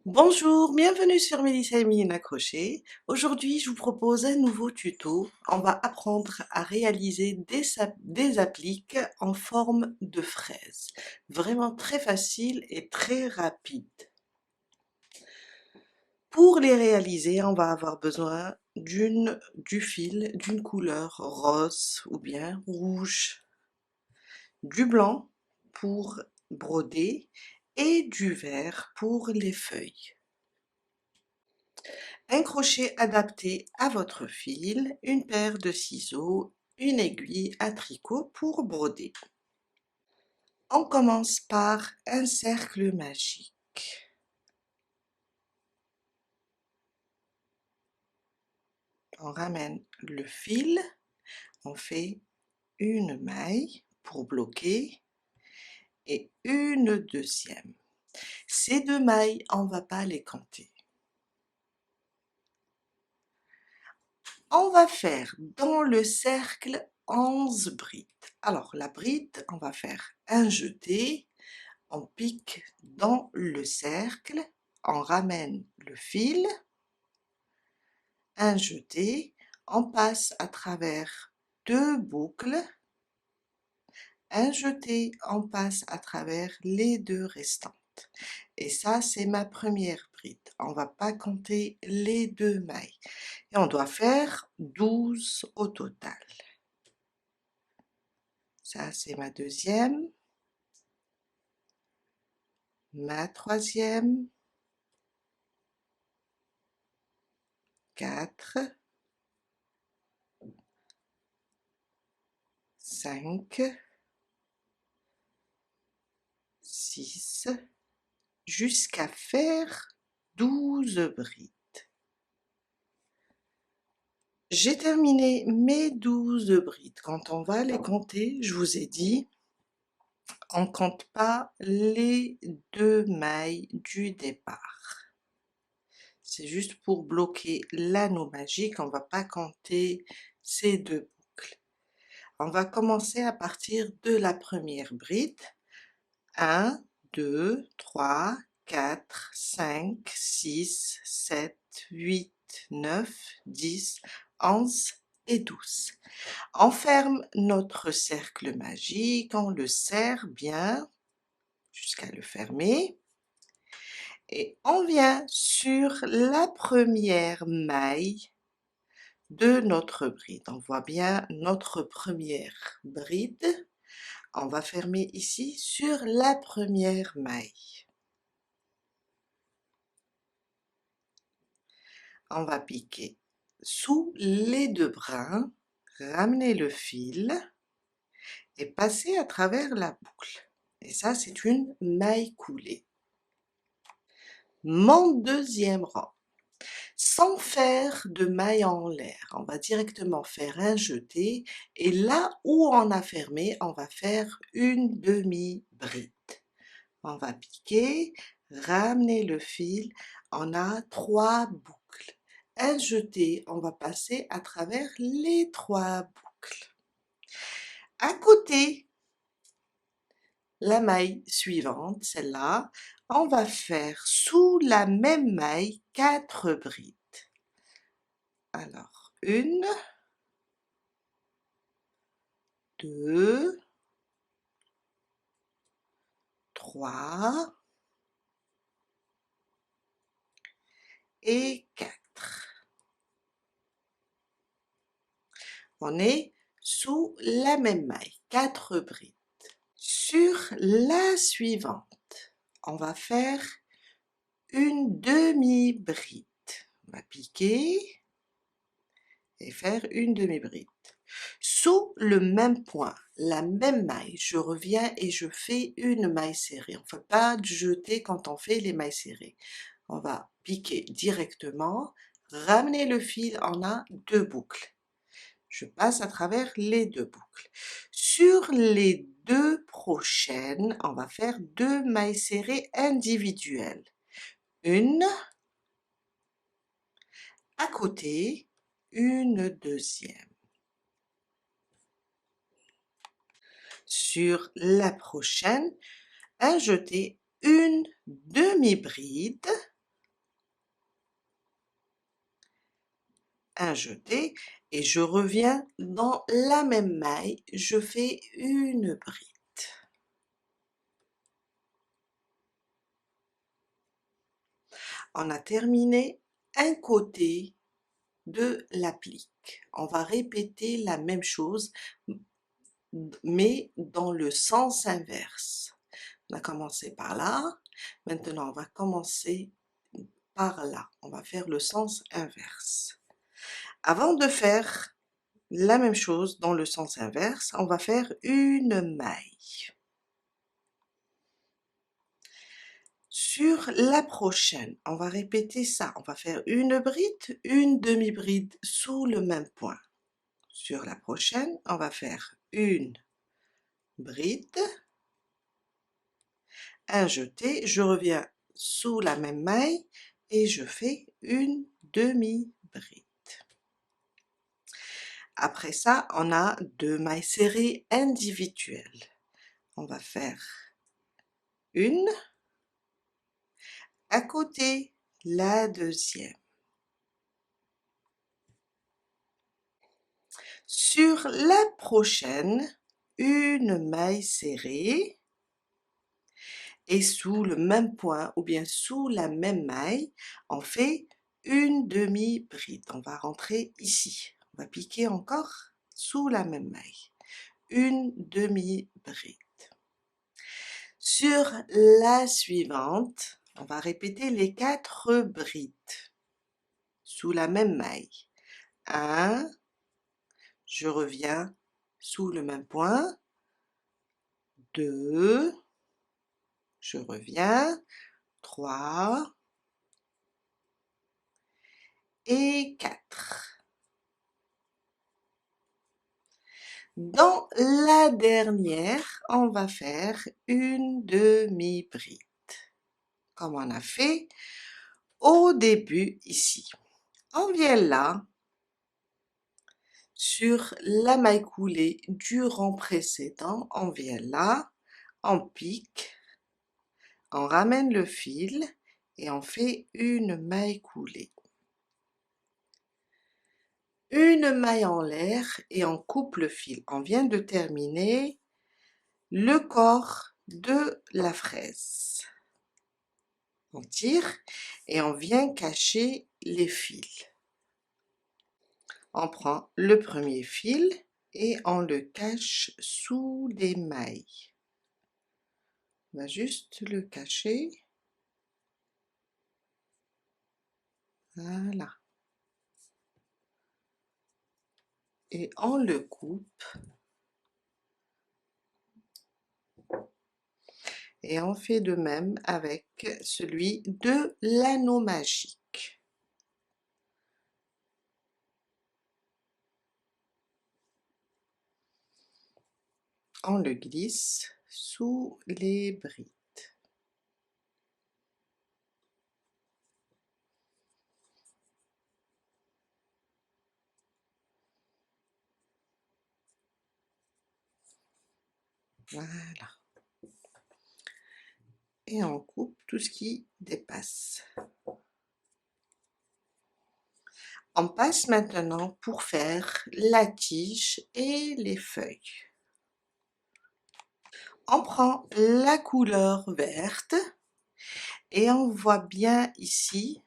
Bonjour, bienvenue sur Mélissa et Mélina Crochet. Aujourd'hui, je vous propose un nouveau tuto. On va apprendre à réaliser des appliques en forme de fraise. Vraiment très facile et très rapide. Pour les réaliser, on va avoir besoin du fil d'une couleur rose ou bien rouge, du blanc pour broder et du vert pour les feuilles. Un crochet adapté à votre fil, une paire de ciseaux, une aiguille à tricot pour broder. On commence par un cercle magique. On ramène le fil, on fait une maille pour bloquer et une deuxième. Ces deux mailles, on ne va pas les compter. On va faire dans le cercle 11 brides. Alors la bride, on va faire un jeté, on pique dans le cercle, on ramène le fil, un jeté, on passe à travers deux boucles, un jeté, on passe à travers les deux restantes. Et ça, c'est ma première bride. On va pas compter les deux mailles. Et on doit faire 12 au total. Ça, c'est ma deuxième, ma troisième, 4, 5, 6, jusqu'à faire 12 brides. J'ai terminé mes 12 brides. Quand on va les compter, je vous ai dit, on ne compte pas les deux mailles du départ. C'est juste pour bloquer l'anneau magique, on ne va pas compter ces deux boucles. On va commencer à partir de la première bride. 1, 2, 3, 4, 5, 6, 7, 8, 9, 10, 11 et 12. On ferme notre cercle magique, on le serre bien jusqu'à le fermer. Et on vient sur la première maille de notre bride. On voit bien notre première bride. On va fermer ici sur la première maille. On va piquer sous les deux brins, ramener le fil et passer à travers la boucle. Et ça, c'est une maille coulée. Mon deuxième rang, sans faire de maille en l'air, on va directement faire un jeté et là où on a fermé, on va faire une demi-bride. On va piquer, ramener le fil, on a 3 boucles. Un jeté, on va passer à travers les 3 boucles. À côté, la maille suivante, celle-là, on va faire sous la même maille 4 brides. Alors, 1, 2, 3 et 4. On est sous la même maille, 4 brides. Sur la suivante, on va faire une demi-bride. On va piquer et faire une demi-bride. Sous le même point, la même maille, je reviens et je fais une maille serrée. On ne fait pas de jeter quand on fait les mailles serrées. On va piquer directement, ramener le fil, on a 2 boucles. Je passe à travers les 2 boucles. Sur les 2 prochaines, on va faire 2 mailles serrées individuelles. Une à côté, une deuxième. Sur la prochaine, un jeté, une demi-bride un jeté et je reviens dans la même maille, je fais une bride. On a terminé un côté de l'applique. On va répéter la même chose, mais dans le sens inverse. On a commencé par là, maintenant on va commencer par là. On va faire le sens inverse. Avant de faire la même chose dans le sens inverse, on va faire une maille. Sur la prochaine, on va répéter ça. On va faire une bride, une demi-bride sous le même point. Sur la prochaine, on va faire une bride, un jeté, je reviens sous la même maille et je fais une demi-bride. Après ça, on a 2 mailles serrées individuelles. On va faire une, à côté la deuxième. Sur la prochaine, une maille serrée et sous le même point ou bien sous la même maille, on fait une demi-bride. On va rentrer ici. On va piquer encore sous la même maille. Une demi-bride. Sur la suivante, on va répéter les 4 brides sous la même maille. 1, je reviens sous le même point. 2, je reviens. 3 et 4. Dans la dernière, on va faire une demi-bride, comme on a fait au début ici. On vient là, sur la maille coulée du rang précédent, on vient là, on pique, on ramène le fil et on fait une maille coulée. Une maille en l'air et on coupe le fil. On vient de terminer le corps de la fraise. On tire et on vient cacher les fils. On prend le premier fil et on le cache sous les mailles. On va juste le cacher. Voilà. Et on le coupe. Et on fait de même avec celui de l'anneau magique. On le glisse sous les brides. Voilà. Et on coupe tout ce qui dépasse. On passe maintenant pour faire la tige et les feuilles. On prend la couleur verte et on voit bien ici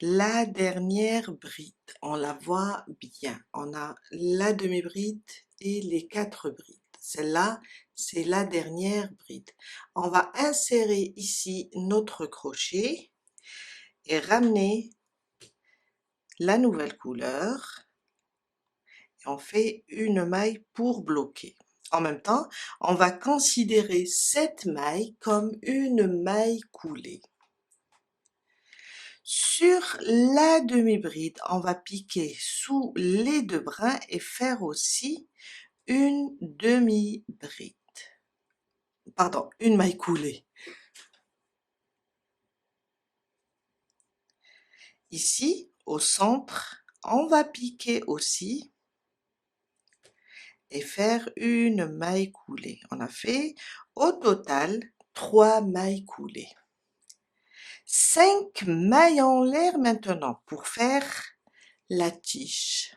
la dernière bride. On la voit bien. On a la demi-bride et les 4 brides. Celle-là, c'est la dernière bride. On va insérer ici notre crochet et ramener la nouvelle couleur. Et on fait une maille pour bloquer. En même temps, on va considérer cette maille comme une maille coulée. Sur la demi-bride, on va piquer sous les 2 brins et faire aussi une demi-bride. Pardon, une maille coulée. Ici, au centre, on va piquer aussi et faire une maille coulée. On a fait au total 3 mailles coulées. 5 mailles en l'air maintenant pour faire la tige.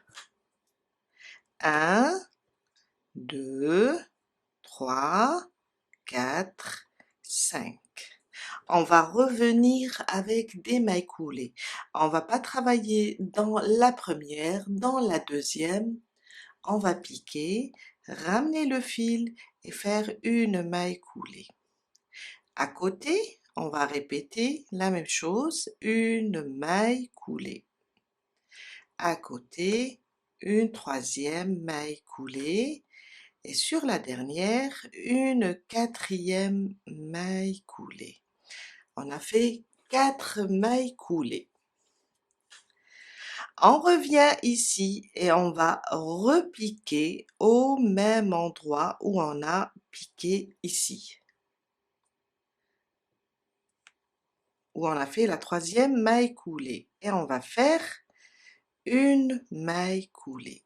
1, 2, 3, 4, 5. On va revenir avec des mailles coulées. On va pas travailler dans la première, dans la deuxième. On va piquer, ramener le fil et faire une maille coulée. À côté, on va répéter la même chose, une maille coulée. À côté, une troisième maille coulée. Et sur la dernière, une quatrième maille coulée. On a fait 4 mailles coulées. On revient ici et on va repiquer au même endroit où on a piqué ici. Où on a fait la troisième maille coulée. Et on va faire une maille coulée.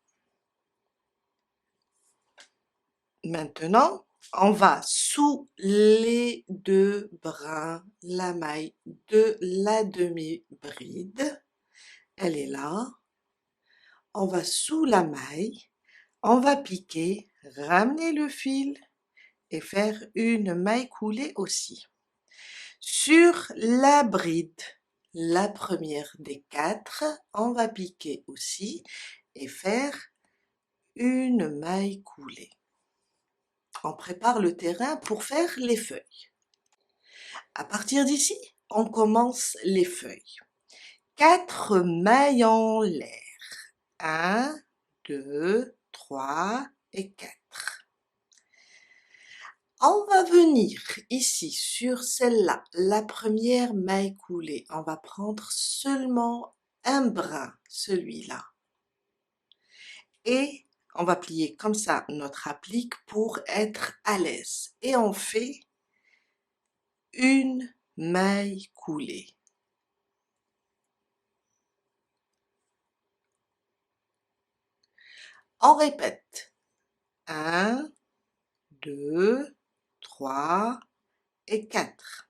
Maintenant, on va sous les deux brins, la maille de la demi-bride. Elle est là. On va sous la maille, on va piquer, ramener le fil et faire une maille coulée aussi. Sur la bride, la première des 4, on va piquer aussi et faire une maille coulée. On prépare le terrain pour faire les feuilles. À partir d'ici, on commence les feuilles. 4 mailles en l'air. 1, 2, 3 et 4. On va venir ici sur celle-là, la première maille coulée. On va prendre seulement un brin, celui-là. Et on va plier comme ça notre applique pour être à l'aise. Et on fait une maille coulée. On répète. 1, 2, 3 et 4.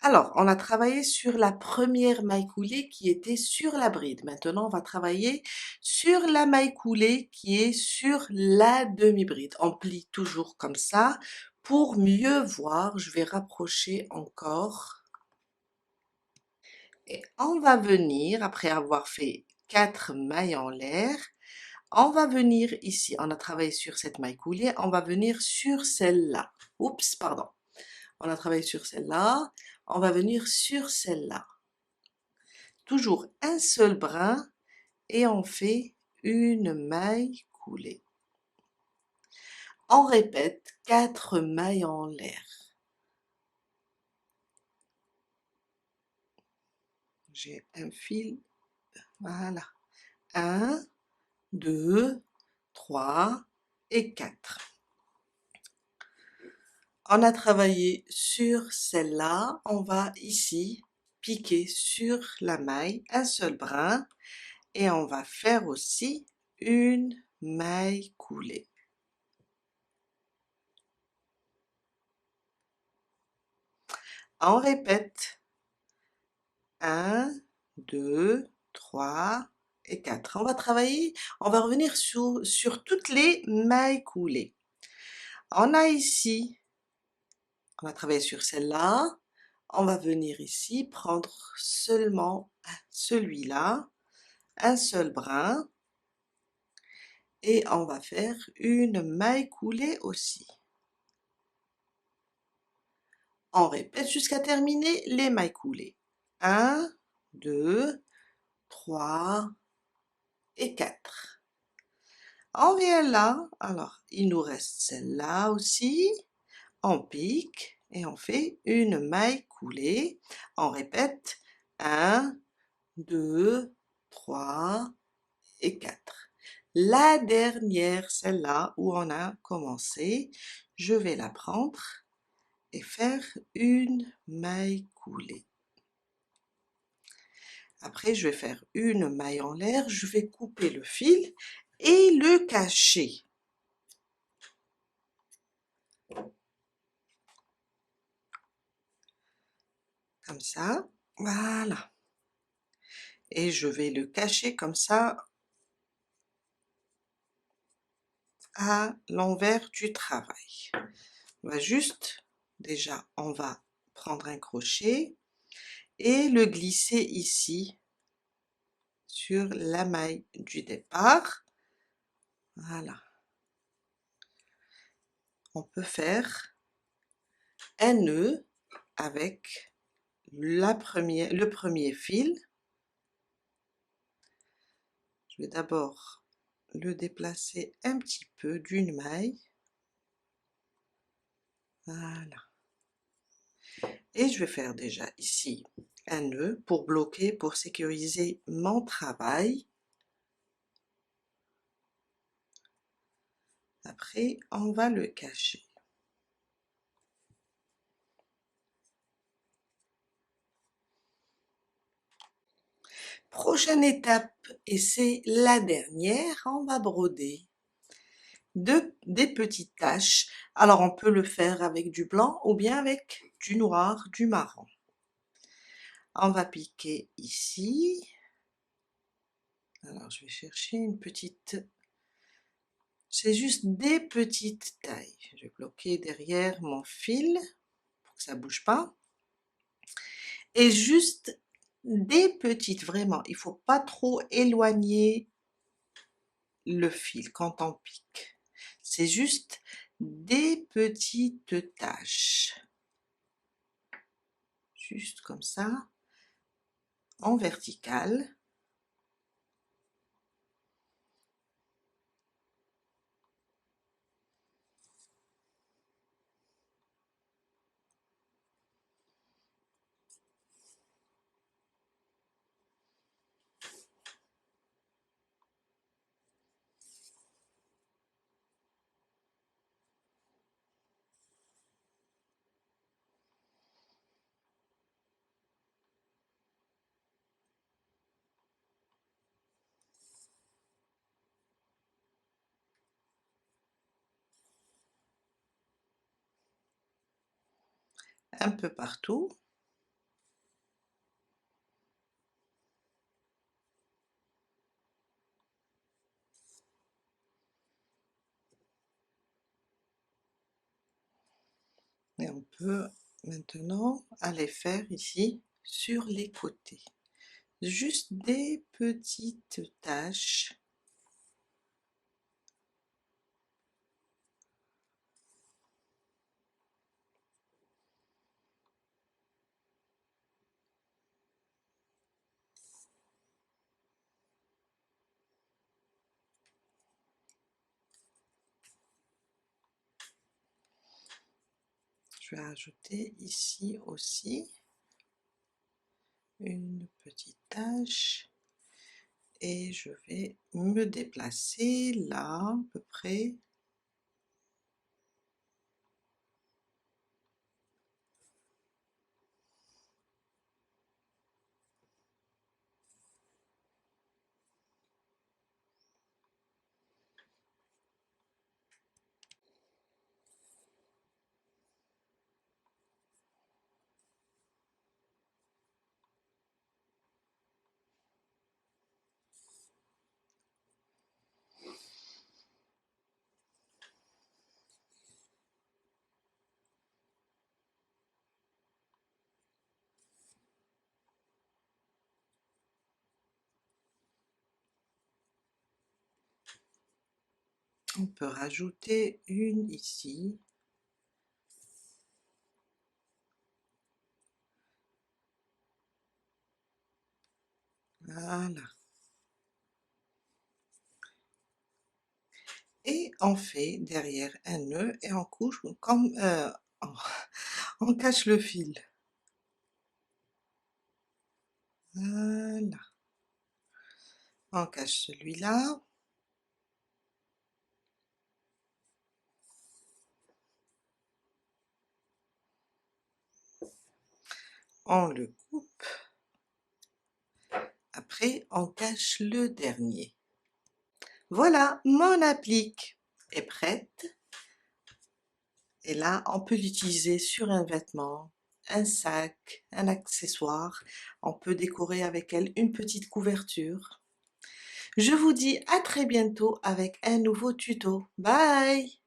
Alors, on a travaillé sur la première maille coulée qui était sur la bride. Maintenant, on va travailler sur la maille coulée qui est sur la demi-bride. On plie toujours comme ça. Pour mieux voir, je vais rapprocher encore. Et on va venir, après avoir fait 4 mailles en l'air, on va venir ici. On a travaillé sur cette maille coulée. On va venir sur celle-là. Oups, pardon. On a travaillé sur celle-là. On va venir sur celle-là. Toujours un seul brin et on fait une maille coulée. On répète 4 mailles en l'air. J'ai un fil, voilà. 1, 2, 3 et 4. On a travaillé sur celle-là, on va ici piquer sur la maille un seul brin et on va faire aussi une maille coulée. On répète. 1, 2, 3 et 4. On va travailler, on va revenir sur toutes les mailles coulées. On a ici, on va travailler sur celle-là. On va venir ici prendre seulement celui-là, un seul brin. Et on va faire une maille coulée aussi. On répète jusqu'à terminer les mailles coulées. 1, 2, 3 et 4. On vient là, alors il nous reste celle-là aussi, on pique et on fait une maille coulée. On répète 1, 2, 3 et 4. La dernière, celle-là où on a commencé, je vais la prendre et faire une maille coulée. Après, je vais faire une maille en l'air, je vais couper le fil et le cacher. Comme ça, voilà. et je vais le cacher comme ça à l'envers du travail. On va juste, déjà, on va prendre un crochet et le glisser ici sur la maille du départ. Voilà. On peut faire un nœud avec le premier fil. Je vais d'abord le déplacer un petit peu d'une maille. Voilà. Et je vais faire déjà ici un nœud pour bloquer, pour sécuriser mon travail. Après, on va le cacher. Prochaine étape, et c'est la dernière, on va broder des petites taches. Alors on peut le faire avec du blanc ou bien avec du noir, du marron. On va piquer ici. Alors je vais chercher une petite... C'est juste des petites tailles. Je vais bloquer derrière mon fil pour que ça bouge pas. Et juste des petites, vraiment, il faut pas trop éloigner le fil quand on pique. C'est juste des petites taches. Juste comme ça, en verticale. Un peu partout. Et on peut maintenant aller faire ici sur les côtés. Juste des petites taches. Je vais ajouter ici aussi une petite tache et je vais me déplacer là à peu près. On peut rajouter une ici. Voilà. Et on fait derrière un nœud et on couche comme on, on cache le fil. Voilà. On cache celui-là. On le coupe. Après, on cache le dernier. Voilà, mon applique est prête. Et là, on peut l'utiliser sur un vêtement, un sac, un accessoire. On peut décorer avec elle une petite couverture. Je vous dis à très bientôt avec un nouveau tuto. Bye!